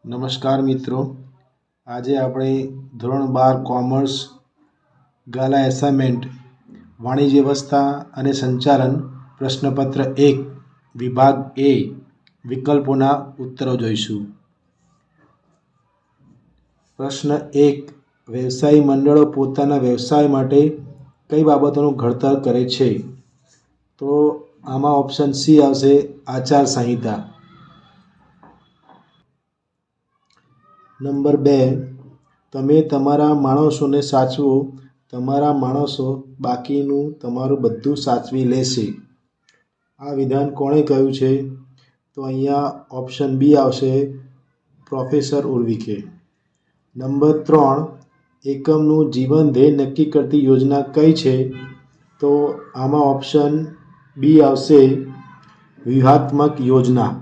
નમસ્કાર મિત્રો, આજે આપણે ધોરણ 12 કોમર્સ ગાલા એસાઇનમેન્ટ વાણિજ્ય વ્યવસ્થા અને સંચાલન પ્રશ્નપત્ર 1 વિભાગ એ વિકલ્પોના ઉત્તરો જોઈશું. પ્રશ્ન 1. વ્યવસાયી મંડળો પોતાના વ્યવસાય માટે કઈ બાબતોનું ઘડતર કરે છે? તો આમાં ઓપ્શન સી આવશે, આચાર સંહિતા. નંબર 2. તમે તમારા માણસોને સાચવો, તમારા માણસો બાકીનું તમારું બધું સાચવી લેશે. આ વિધાન કોણે કહ્યું છે? તો અહીંયા ઓપ્શન બી આવશે, પ્રોફેસર ઉર્વિકે. નંબર 3. એકમનું જીવન ધ્યેય નક્કી કરતી યોજના કઈ છે? તો આમાં ઓપ્શન બી આવશે, વ્યૂહાત્મક યોજના.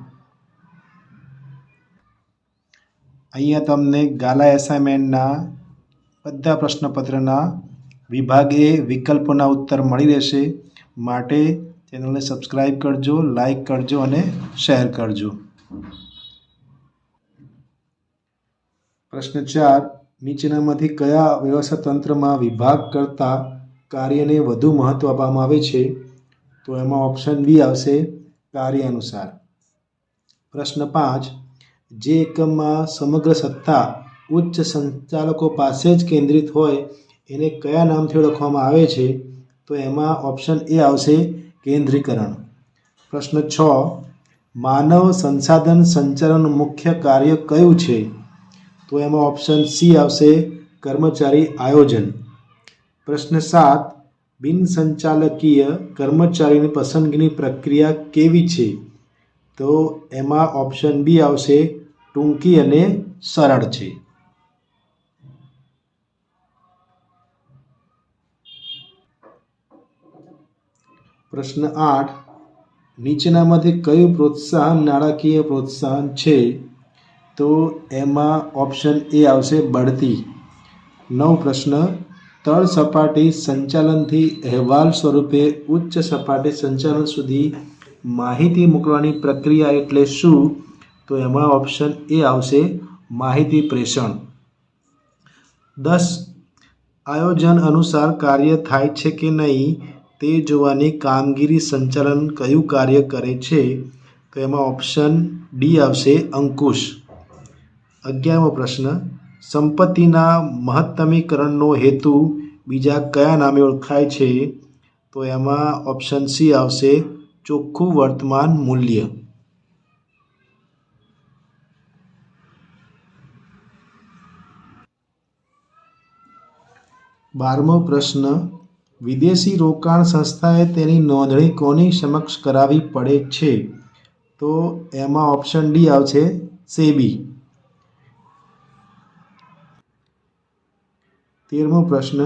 અહીંયા તમને ગાલા એસાઇનમેન્ટના બધા પ્રશ્નપત્રના વિભાગ એ વિકલ્પોના ઉત્તર મળી રહેશે. માટે ચેનલને સબસ્ક્રાઈબ કરજો, લાઈક કરજો અને શેર કરજો. પ્રશ્ન 4. નીચેનામાંથી કયા વ્યવસ્થા તંત્રમાં વિભાગ કરતા કાર્યને વધુ મહત્વ આપવામાં આવે છે? તો એમાં ઓપ્શન બી આવશે, કાર્ય અનુસાર. પ્રશ્ન 5. જે એકમમાં સમગ્ર સત્તા ઉચ્ચ સંચાલકો પાસે જ કેન્દ્રિત હોય એને કયા નામથી ઓળખવામાં આવે છે? તો એમાં ઓપ્શન એ આવશે, કેન્દ્રીકરણ. પ્રશ્ન 6. માનવ સંસાધન સંચાલનનું મુખ્ય કાર્ય કયું છે? તો એમાં ઓપ્શન સી આવશે, કર્મચારી આયોજન. પ્રશ્ન 7. બિનસંચાલકીય કર્મચારીની પસંદગીની પ્રક્રિયા કેવી છે? તો એમાં ઓપ્શન બી આવશે, ટૂંકી અને સરળ છે. પ્રશ્ન 8. નીચેનામાંથી કયું પ્રોત્સાહન નાણાકીય પ્રોત્સાહન છે? તો એમાં ઓપ્શન એ આવશે, બઢતી. 9. પ્રશ્ન. તળ સપાટી સંચાલનથી અહેવાલ સ્વરૂપે ઉચ્ચ સપાટી સંચાલન સુધી માહિતી મોકલવાની પ્રક્રિયા એટલે શું? તો એમાં ઓપ્શન એ આવશે, માહિતી પ્રેષણ. 10. આયોજન અનુસાર કાર્ય થાય છે કે નહીં તે જોવાની કામગીરી સંચાલન કયું કાર્ય કરે છે? તો એમાં ઓપ્શન ડી આવશે, અંકુશ. 11મો પ્રશ્ન. સંપત્તિના મહત્તમીકરણનો હેતુ બીજા કયા નામે ઓળખાય છે? તો એમાં ઓપ્શન સી આવશે, ચોખ્ખું વર્તમાન મૂલ્ય. 12મો પ્રશ્ન. વિદેશી રોકાણ સંસ્થાએ તેની નોંધણી કોની સમક્ષ કરાવવી પડે છે? તો એમાં ઓપ્શન ડી આવશે, સેબી. 13મો પ્રશ્ન.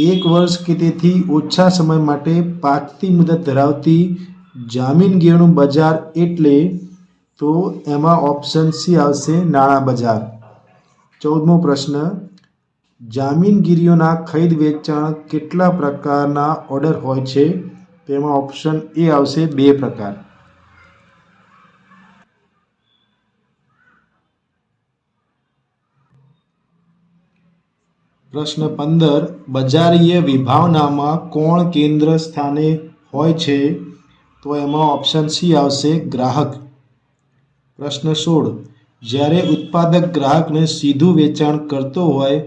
1 વર્ષ કે તેથી ઓછા સમય માટે પાકતી મુદત ધરાવતી જામીનગીરીનું બજાર એટલે? તો એમાં ઓપ્શન સી આવશે, નાણાં બજાર. 14મો પ્રશ્ન. જામીનગીરીઓના ખરીદ વેચાણ કેટલા પ્રકારના ઓર્ડર હોય છે? તેમાં ઓપ્શન એ આવશે, 2 પ્રકાર. પ્રશ્ન 15. બજારીય વિભાવનામાં કોણ કેન્દ્ર સ્થાને હોય છે? તો એમાં ઓપ્શન સી આવશે, ગ્રાહક. પ્રશ્ન 16. જ્યારે ઉત્પાદક ગ્રાહકને સીધું વેચાણ કરતો હોય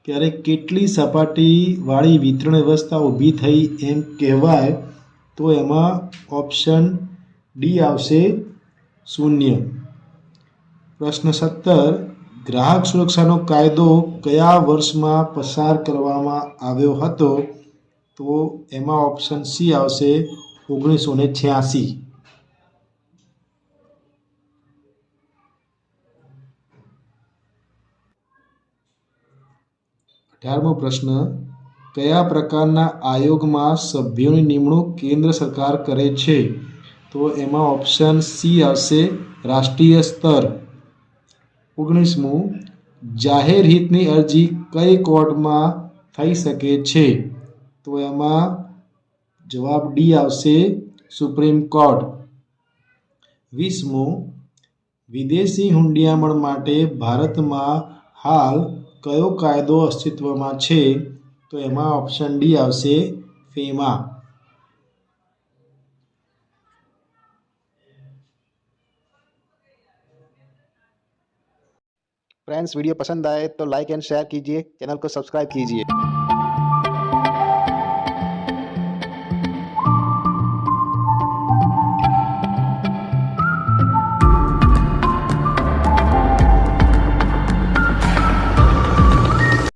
ત્યારે કેટલી સપાટીવાળી વિતરણ વ્યવસ્થા ઊભી થઈ એમ કહેવાય? તો એમાં ઓપ્શન ડી આવશે, 0. પ્રશ્ન 17. ગ્રાહક સુરક્ષાનો કાયદો કયા વર્ષમાં પસાર કરવામાં આવ્યો હતો? તો એમાં ઓપ્શન સી આવશે, 1986. 18મો પ્રશ્ન. કયા પ્રકારના આયોગમાં સભ્યોની નિમણૂક કેન્દ્ર સરકાર કરે છે? તો એમાં ઓપ્શન સી આવશે, રાષ્ટ્રીય સ્તર. 19મું. જાહેર હિતની અરજી કઈ કોર્ટમાં થઈ શકે છે? તો એમાં જવાબ ડી આવશે, સુપ્રીમ કોર્ટ. 20મું. વિદેશી હુંડિયામણ માટે ભારતમાં હાલ કયો કાયદો અસ્તિત્વમાં છે? તો એમાં ઓપ્શન ડી આવશે, ફેમા. फ्रेंड्स वीडियो पसंद आए तो लाइक एंड शेयर कीजिए, चैनल को सब्सक्राइब कीजिए.